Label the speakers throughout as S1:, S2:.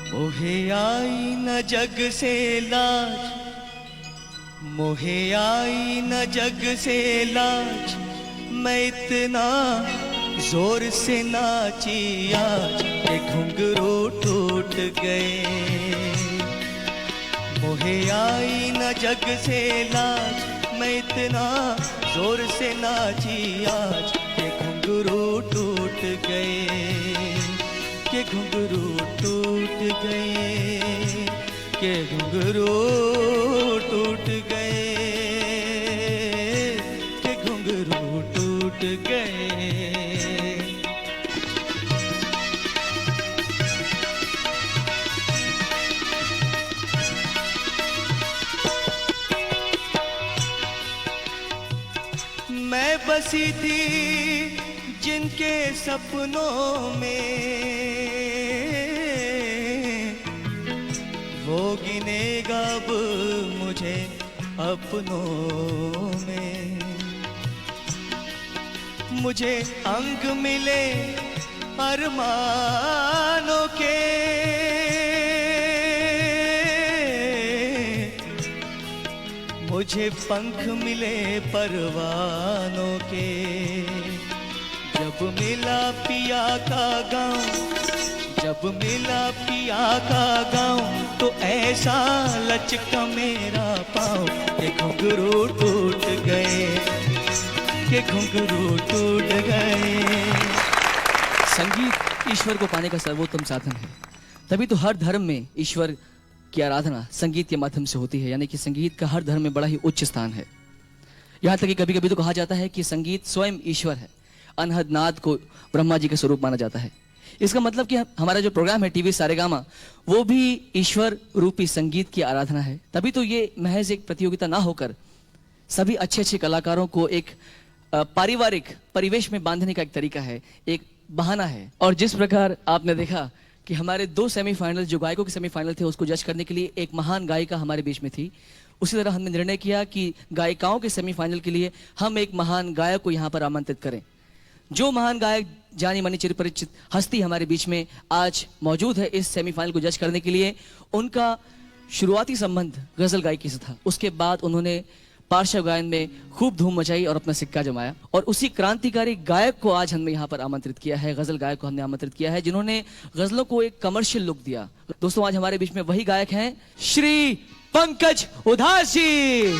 S1: मोहे आई न जग से लाज, मोहे आई न जग से लाज, मैं इतना जोर से नाची आज के घुंघरू टूट गए। मोहे आई न जग से लाज, मैं इतना जोर से नाची आज के घुंघरू टूट गए, के घुंघरू टूट गए, के घुंघरू टूट गए, के घुंघरू टूट गए। मैं बसी थी जिनके सपनों में, वो गिनेगा अब मुझे अपनों में। मुझे अंग मिले अरमानों के, मुझे पंख मिले परवानों के। जब मिला पिया का गाँव, जब मिला पिया का गाँव, तो ऐसा लचका मेरा पाँव के घुंघरू टूट गए, के घुंघरू टूट गए।
S2: संगीत ईश्वर को पाने का सर्वोत्तम साधन है, तभी तो हर धर्म में ईश्वर की आराधना संगीत के माध्यम से होती है। यानी कि संगीत का हर धर्म में बड़ा ही उच्च स्थान है। यहाँ तक कि कभी कभी तो कहा जाता है कि संगीत स्वयं ईश्वर है। अनहद नाद को ब्रह्मा जी का स्वरूप माना जाता है। इसका मतलब कि हमारा जो प्रोग्राम है टीवी सारेगामा, वो भी ईश्वर रूपी संगीत की आराधना है। तभी तो ये महज एक प्रतियोगिता ना होकर सभी अच्छे अच्छे कलाकारों को एक पारिवारिक परिवेश में बांधने का एक तरीका है, एक बहाना है। और जिस प्रकार आपने देखा कि हमारे 2 सेमीफाइनल, जो गायकों के सेमीफाइनल थे, उसको जज करने के लिए एक महान गायिका हमारे बीच में थी, उसी तरह हमने निर्णय किया कि गायिकाओं के सेमीफाइनल के लिए हम एक महान गायक को यहाँ पर आमंत्रित करें। जो महान गायक, जानी मानी चिरपरिचित हस्ती हमारे बीच में आज मौजूद है इस सेमीफाइनल को जज करने के लिए, उनका शुरुआती संबंध गजल गायकी से था। उसके बाद उन्होंने पार्श्व गायन में खूब धूम मचाई और अपना सिक्का जमाया। और उसी क्रांतिकारी गायक को आज हमने यहाँ पर आमंत्रित किया है, गजल गायक को हमने आमंत्रित किया है, जिन्होंने गजलों को एक कमर्शियल लुक दिया। दोस्तों, आज हमारे बीच में वही गायक हैं, श्री पंकज उधास जी।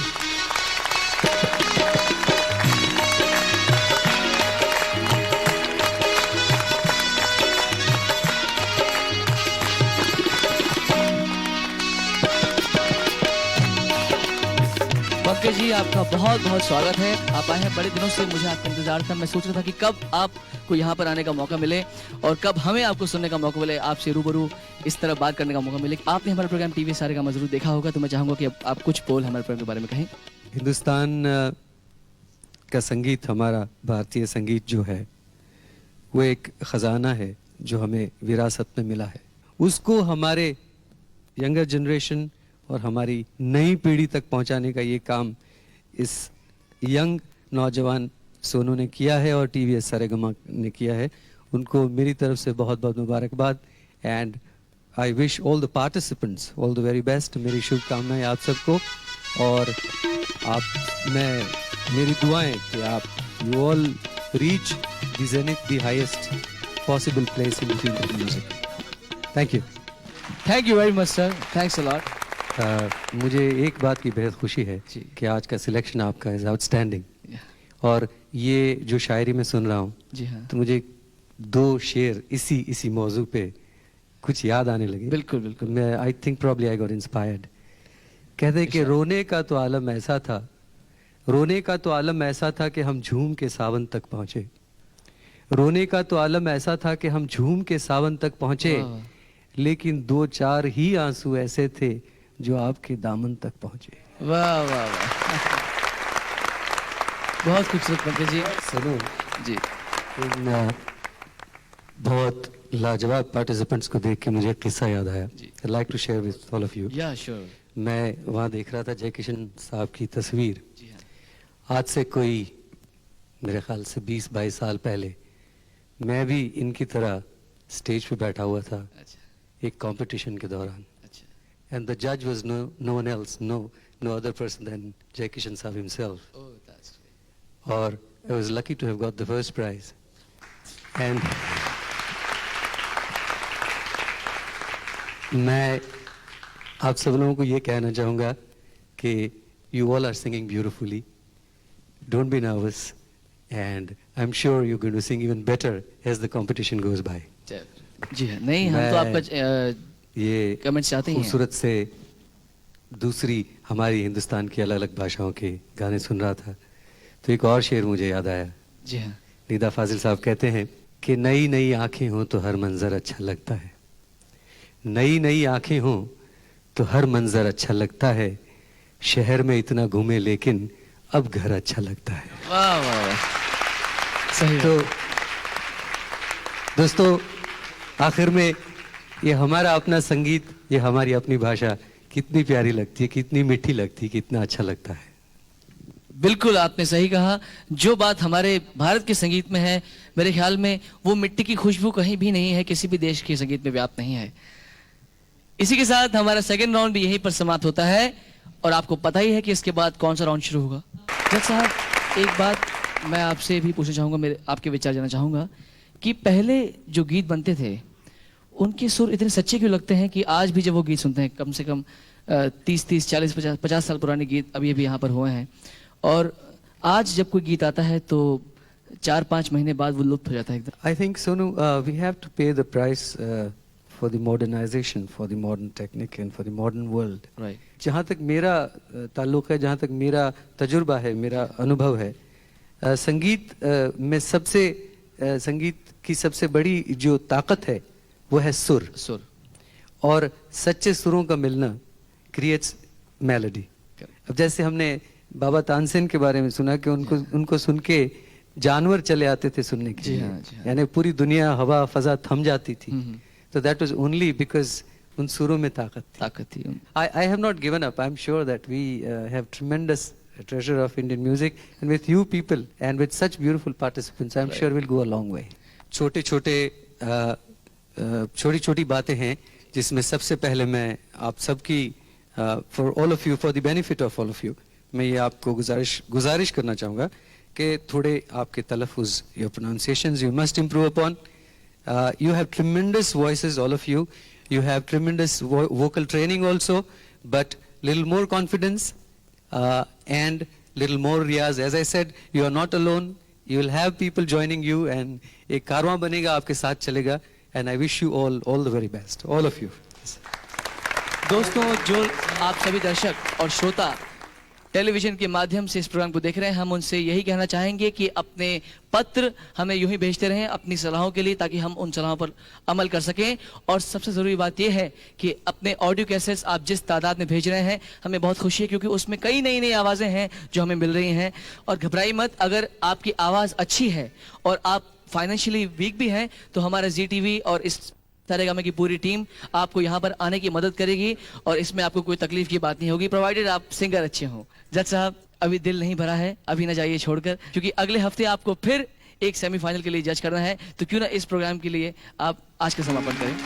S2: पंकज जी, आपका बहुत बहुत स्वागत है। आप आए हैं, बड़े दिनों से मुझे आपका इंतजार था। मैं सोच रहा था कि कब आपको यहाँ पर आने का मौका मिले और कब हमें आपको सुनने का मौका मिले, आपसे रूबरू इस तरह बात करने का मौका मिले। आपने हमारा प्रोग्राम टीवी सारेगामा जरूर देखा होगा, तो मैं चाहूंगा कि आप कुछ बोल हमारे प्रोग्राम के बारे में कहें।
S3: हिंदुस्तान का संगीत, हमारा भारतीय संगीत जो है, वो एक खजाना है जो हमें विरासत में मिला है। उसको हमारे यंगर जनरेशन और हमारी नई पीढ़ी तक पहुंचाने का ये काम इस यंग नौजवान सोनू ने किया है और टीवीएस सारेगामा ने किया है। उनको मेरी तरफ से बहुत बहुत मुबारकबाद। And I wish all the participants all the very best. मेरी शुभकामनाएं आप सबको, और मेरी दुआएं कि आप you all reach the Zenith, the highest possible place in the field of music. Thank you.
S2: Thank you very much sir, thanks a lot.
S3: मुझे एक बात की बेहद खुशी है कि आज का सिलेक्शन आपका इज आउटस्टैंडिंग। और ये जो शायरी में सुन रहा हूँ,
S2: जी हाँ,
S3: तो मुझे 2 शेर इसी मौजू पे कुछ याद आने लगे।
S2: बिल्कुल बिल्कुल।
S3: मैं I think probably I got inspired. कहते कि रोने का तो आलम ऐसा था, रोने का तो आलम ऐसा था कि हम झूम के सावन तक पहुंचे। रोने का तो आलम ऐसा था कि हम झूम के सावन तक पहुंचे, लेकिन 2-4 ही आंसू ऐसे थे जो आपके दामन तक पहुंचे।
S2: वाह वाह वाह, बहुत खूबसूरत पंकज जी।
S3: सुनो
S2: जी,
S3: इन बहुत लाजवाब पार्टिसिपेंट्स को देख के मुझे एक किस्सा याद आया। I like to share with all of you.
S2: Yeah sure.
S3: मैं वहाँ देख रहा था जय किशन साहब की तस्वीर।
S2: जी हाँ,
S3: आज से कोई मेरे ख्याल से 20-22 साल पहले मैं भी इनकी तरह स्टेज पे बैठा हुआ था।
S2: अच्छा,
S3: एक कंपटीशन के दौरान,
S2: अच्छा।
S3: and the judge was no one else, no other person than Jai Kishan Saab himself.
S2: Oh, that's great.
S3: और I was lucky to have got the first prize. And मैं आप सब लोगों को ये कहना चाहूँगा कि you all are singing beautifully. Don't be nervous, and I'm sure you're going to sing even better as the competition goes by.
S2: जी हाँ, नहीं हम तो आपका
S3: ये
S2: कमेंट्स चाहते ही हैं।
S3: खूबसूरत से दूसरी हमारी हिंदुस्तान की अलग अलग भाषाओं के गाने सुन रहा था, तो एक और शेर मुझे याद आया।
S2: जी हाँ।
S3: निदा फाजिल साहब कहते हैं कि नई नई आंखें हों तो हर मंजर अच्छा लगता है, नई नई आंखें हों तो हर मंजर अच्छा लगता है, शहर में इतना घूमे लेकिन अब घर अच्छा लगता है।
S2: वाह वाह वाह, सही।
S3: तो दोस्तों, आखिर में ये हमारा अपना संगीत, ये हमारी अपनी भाषा कितनी प्यारी लगती है, कितनी मीठी लगती है, कितना अच्छा लगता है।
S2: बिल्कुल आपने सही कहा। जो बात हमारे भारत के संगीत में है, मेरे ख्याल में वो मिट्टी की खुशबू कहीं भी नहीं है, किसी भी देश के संगीत में व्याप्त नहीं है। इसी के साथ हमारा सेकंड राउंड भी यहीं पर समाप्त होता है, और आपको पता ही है कि इसके बाद कौन सा राउंड शुरू होगा। जज साहब, एक बात मैं आपसे भी पूछना चाहूंगा, मेरे आपके विचार जानना चाहूंगा कि पहले जो गीत बनते थे उनके सुर इतने सच्चे क्यों लगते हैं कि आज भी जब वो गीत सुनते हैं, कम से कम 30 40 50 साल पुराने गीत अभी अभी यहाँ पर हुए हैं, और आज जब कोई गीत आता है तो 4-5 महीने बाद वो लुप्त हो जाता है एकदम।
S3: I think Sonu, we have to pay the price for the modernization, for the modern technique and for the modern world.
S2: Right.
S3: जहाँ तक मेरा ताल्लुक़ है, जहाँ तक मेरा तजुर्बा है, मेरा अनुभव है, संगीत में संगीत की सबसे बड़ी जो ताकत है वो है सुर। और सच्चे सुरों का मिलना क्रिएट्स मेलोडी। अब जैसे हमने बाबा तानसेन के बारे में सुना कि उनको सुन के जानवर चले आते थे सुनने के लिए, यानी पूरी दुनिया हवा फजा थम जाती थी। तो दैट वाज ओनली बिकॉज उन सुरों में ताकत थी। I have not given up. I am sure that we have tremendous treasure of Indian music, and with you people and with such beautiful participants, I'm sure we'll go a long way. छोटी छोटी बातें हैं जिसमें सबसे पहले मैं आप सबकी for all of you, for the benefit of all of you, मैं ये आपको गुजारिश करना चाहूँगा कि थोड़े आपके तलफ़ुज़, your pronunciations you must improve upon. You have tremendous voices, all of you. You have tremendous vocal training also, but little more confidence and little more riyaz. As I said, you are not alone. You will have people joining you, and एक कारवां बनेगा, आपके साथ चलेगा. And I wish you all the very best, all of you.
S2: दोस्तों, जो आप सभी दर्शक और श्रोता टेलीविजन के माध्यम से इस प्रोग्राम को देख रहे हैं, हम उनसे यही कहना चाहेंगे कि अपने पत्र हमें यूं ही भेजते रहें अपनी सलाहों के लिए, ताकि हम उन सलाहों पर अमल कर सकें। और सबसे ज़रूरी बात यह है कि अपने ऑडियो कैसेट्स आप जिस तादाद में भेज रहे हैं, हमें बहुत खुशी है, क्योंकि उसमें कई नई नई आवाज़ें हैं जो हमें मिल रही हैं। और घबराई मत, अगर आपकी आवाज़ अच्छी है और आप फाइनेंशियली वीक भी हैं, तो हमारा ZTV और इस सारेगामा की पूरी टीम आपको यहाँ पर आने की मदद करेगी, और इसमें आपको कोई तकलीफ की बात नहीं होगी, प्रोवाइडेड आप सिंगर अच्छे हों। जज साहब, अभी दिल नहीं भरा है, अभी ना जाइए छोड़कर, क्योंकि अगले हफ्ते आपको फिर एक सेमीफाइनल के लिए जज करना है। तो क्यों ना इस प्रोग्राम के लिए आप आज का समापन करें।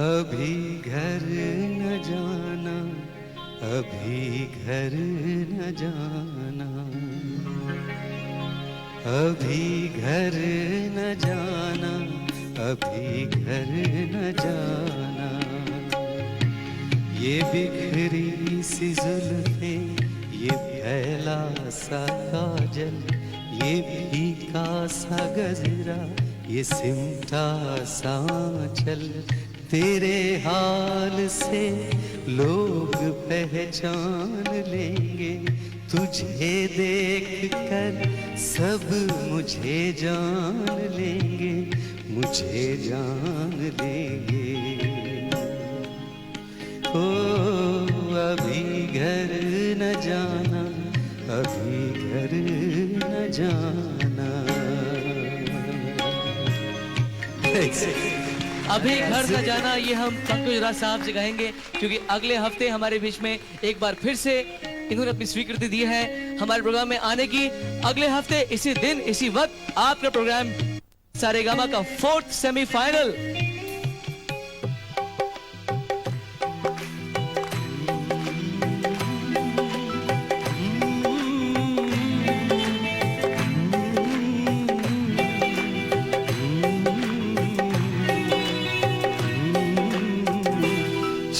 S3: अभी घर न जाना, अभी घर न जाना, अभी घर न जाना, अभी घर न जाना। ये बिखरी सी जुल्फें, ये फैला सा काजल, ये फीका सा गजरा, ये सिमटा सा आंचल, तेरे हाल से लोग पहचान लेंगे, तुझे देख कर सब मुझे जान लेंगे, मुझे जान लेंगे। ओ अभी घर न जाना, अभी घर न जाना।
S2: अभी घर न जाना, ये हम पंकज राज साहब से कहेंगे, क्योंकि अगले हफ्ते हमारे बीच में एक बार फिर से इन्होंने अपनी स्वीकृति दी है हमारे प्रोग्राम में आने की। अगले हफ्ते इसी दिन इसी वक्त आपका प्रोग्राम सारेगामा का 4th सेमीफाइनल।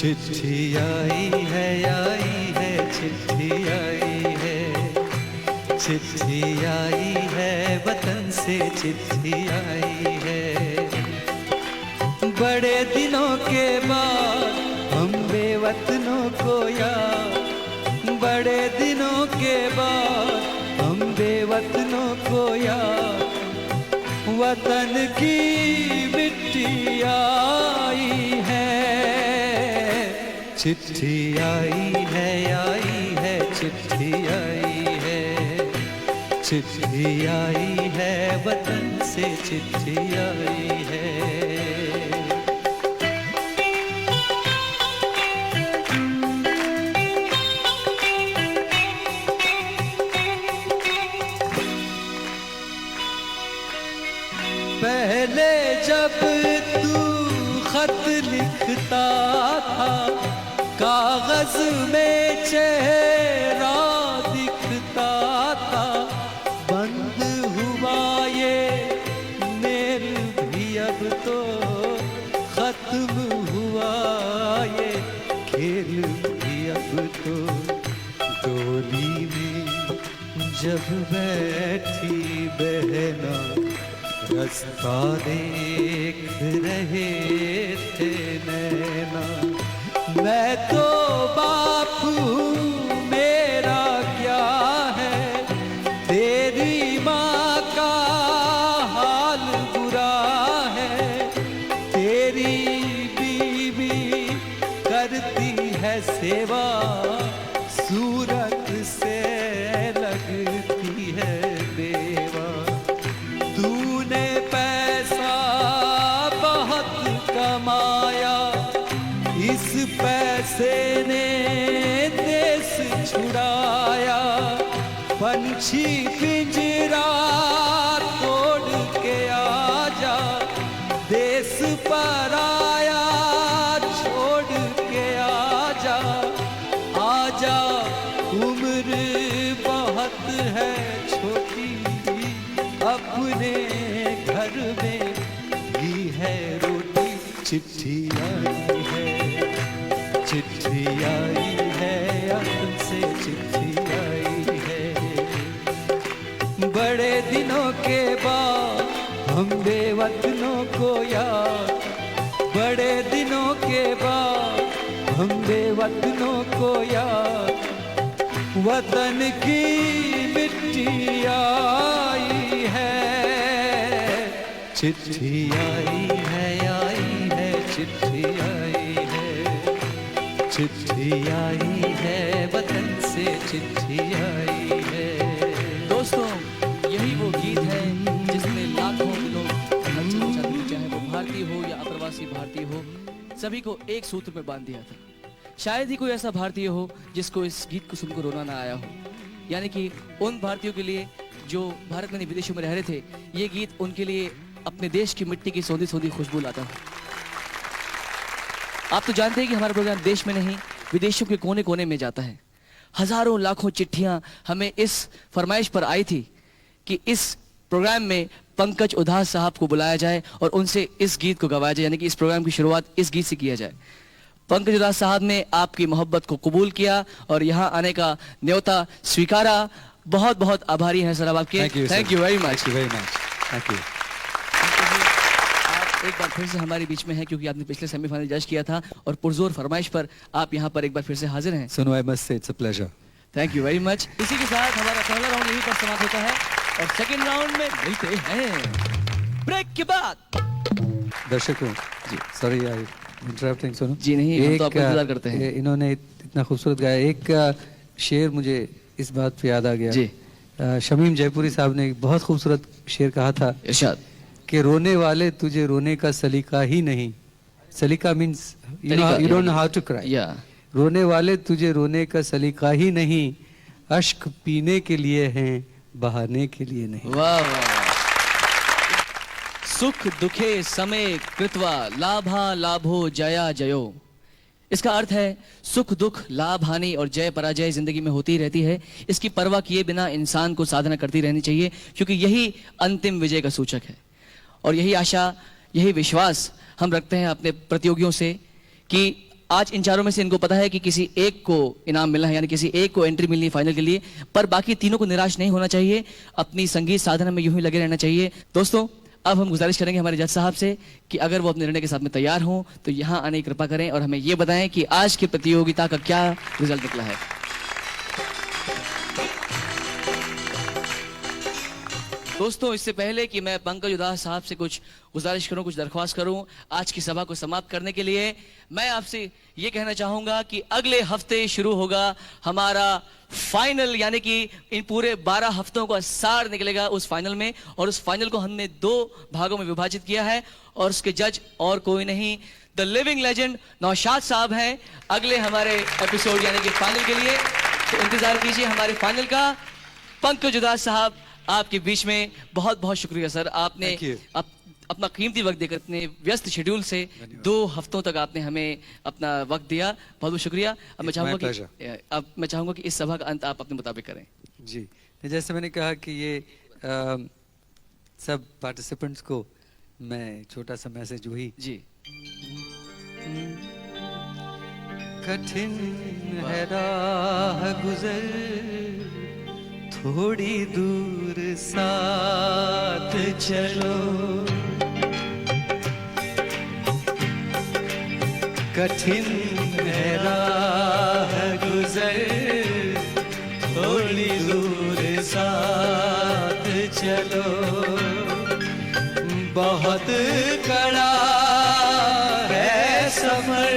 S3: चिट्ठी आई है चिट्ठी आई है, चिट्ठी आई है वतन से चिट्ठी आई है। बड़े दिनों के बाद हम बेवतनों को याद, बड़े दिनों के बाद हम बेवतनों को याद, वतन की मिट्टी आई है। चिट्ठी आई है चिट्ठी आई है, चिट्ठी आई है वतन से चिट्ठी आई है। पहले जब तू खत लिखता था, कागज में चेहरा दिखता था। बंद हुआ ये मेल भी अब तो, खत्म हुआ ये खेल भी अब तो। डोली में जब बैठी बहना, रास्ता देख रहे थे नैना। मैं तो बाप हूँ मेरा क्या है, तेरी माँ का हाल बुरा है। तेरी बीवी करती है सेवा, सूरत से लगती है बेवा। तूने पैसा बहुत कमाया, इस पैसे ने देश छुड़ाया। पंछी पिंजरा तोड़ के आजा, देश पर आया छोड़ के आजा। आजा उम्र बहुत है छोटी, अपने घर में भी है रोटी। चिट्ठी आई है, चिट्ठी आई है, वतन से चिट्ठी आई है। बड़े दिनों के बाद हम बेवतनों को याद, बड़े दिनों के बाद हम बेवतनों को याद। वतन की मिट्टी आई है। चिट्ठी आई है चिट्ठी आई है, चिट्ठी आई है वतन से चिट्ठी आई है।
S2: दोस्तों, यही वो गीत है जिसने लाखों दिलों को हलचल मचा दी, चाहे वो भारतीय हो या अप्रवासी भारतीय हो, सभी को एक सूत्र में बांध दिया था। शायद ही कोई ऐसा भारतीय हो जिसको इस गीत को सुनकर रोना ना आया हो। यानी कि उन भारतीयों के लिए जो भारत में नहीं विदेशों में रह रहे थे, ये गीत उनके लिए अपने देश की मिट्टी की सौंधी सौंधी खुशबू लाता है। आप तो जानते हैं कि हमारा प्रोग्राम देश में नहीं विदेशों के कोने कोने में जाता है। हजारों लाखों चिट्ठियां हमें इस फरमाइश पर आई थी कि इस प्रोग्राम में पंकज उधास साहब को बुलाया जाए और उनसे इस गीत को गवाया जाए, यानी कि इस प्रोग्राम की शुरुआत इस गीत से किया जाए। पंकज उधास साहब ने आपकी मोहब्बत को कबूल किया और यहाँ आने का न्योता स्वीकारा। बहुत बहुत आभारी हैं सर आप आपके। Thank you very much.
S3: Thank you.
S2: एक बार फिर से हमारे बीच में है क्योंकि आपने पिछले सेमीफाइनल जज किया था और पुरजोर फरमाइश पर आप यहाँ पर एक बार फिर से हाजिर हैं।
S3: सुनो, I must say it's a pleasure.
S2: Thank you very much. इसी के साथ हमारा पहला राउंड यहीं पर समाप्त होता है और सेकंड राउंड में मिलते हैं ब्रेक के बाद।
S3: दर्शकों जी, सॉरी आई इंटरप्टिंग। सुनो
S2: जी नहीं, हम तो आपका इंतजार करते हैं।
S3: इन्होंने इतना खूबसूरत गाया। एक शेर मुझे इस बात पे याद आ गया
S2: जी।
S3: शमीम जयपुरी साहब ने एक बहुत खूबसूरत शेर कहा था
S2: इरशाद
S3: कि रोने वाले तुझे रोने का सलीका ही नहीं। सलीका means you don't know how to cry. रोने वाले तुझे रोने का सलीका ही नहीं, अश्क पीने के लिए हैं, बहाने के लिए नहीं।
S2: वाह वाह। सुख दुखे समय कृत्वा लाभा लाभो जया जयो। इसका अर्थ है सुख दुख लाभ हानि और जय पराजय जिंदगी में होती रहती है। इसकी परवाह किए बिना इंसान को साधना करती रहनी चाहिए, क्योंकि यही अंतिम विजय का सूचक है। और यही आशा, यही विश्वास हम रखते हैं अपने प्रतियोगियों से कि आज इन चारों में से इनको पता है कि किसी एक को इनाम मिलना है, यानी किसी एक को एंट्री मिलनी है फाइनल के लिए, पर बाकी तीनों को निराश नहीं होना चाहिए। अपनी संगीत साधना में यूं ही लगे रहना चाहिए। दोस्तों, अब हम गुजारिश करेंगे हमारे जज साहब से कि अगर वो अपने निर्णय के साथ में तैयार हों तो यहाँ आने की कृपा करें और हमें ये बताएं कि आज की प्रतियोगिता का क्या रिजल्ट निकला है। दोस्तों, इससे पहले कि मैं पंकज उदास साहब से कुछ गुजारिश करूं, कुछ दरख्वास्त करूं आज की सभा को समाप्त करने के लिए, मैं आपसे ये कहना चाहूंगा कि अगले हफ्ते शुरू होगा हमारा फाइनल, यानी कि इन पूरे 12 हफ्तों का सार निकलेगा उस फाइनल में। और उस फाइनल को हमने 2 भागों में विभाजित किया है और उसके जज और कोई नहीं, द लिविंग लेजेंड नौशाद साहब हैं अगले हमारे एपिसोड यानी कि फाइनल के लिए। तो इंतजार कीजिए हमारे फाइनल का। पंकज उदास साहब, आपके बीच में बहुत बहुत शुक्रिया सर, आपने अपना कीमती वक्त देकर इतने व्यस्त शेड्यूल से 2 हफ्तों तक आपने हमें अपना वक्त दिया, बहुत बहुत शुक्रिया। अब मैं चाहूंगा कि इस सभा का अंत आप अपने मुताबिक करें।
S3: जी, जैसे मैंने कहा कि ये सब पार्टिसिपेंट्स को मैं छोटा सा मैसेज वही
S2: जी।
S3: कठिन है राह गुजर, थोड़ी दूर साथ चलो, कठिन है राह गुजर, थोड़ी दूर साथ चलो, बहुत कड़ा है सफर,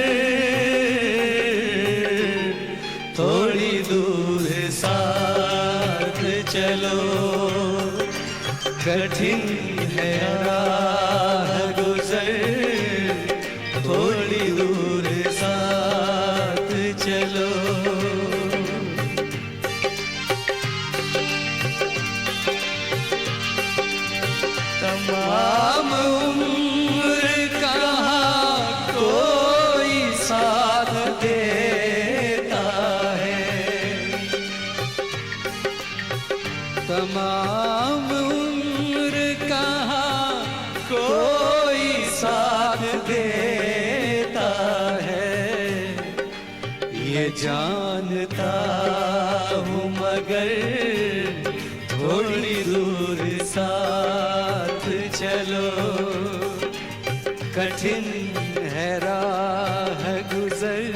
S3: थोड़ी दूर साथ चलो, कठिन है राह गुजर, थोड़ी दूर साथ चलो। तमाम उम्र कहाँ कोई साथ देता है, तमाम उम्र कहाँ कोई साथ देता है, ये जानता हूँ मगर थोड़ी दूर साथ चलो, कठिन है राह गुजर,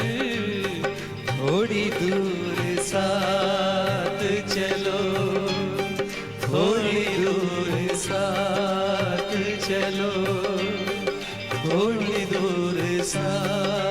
S3: थोड़ी दूर साथ चलो, थोड़ी दूर साथ चलो, थोड़ी दूर साथ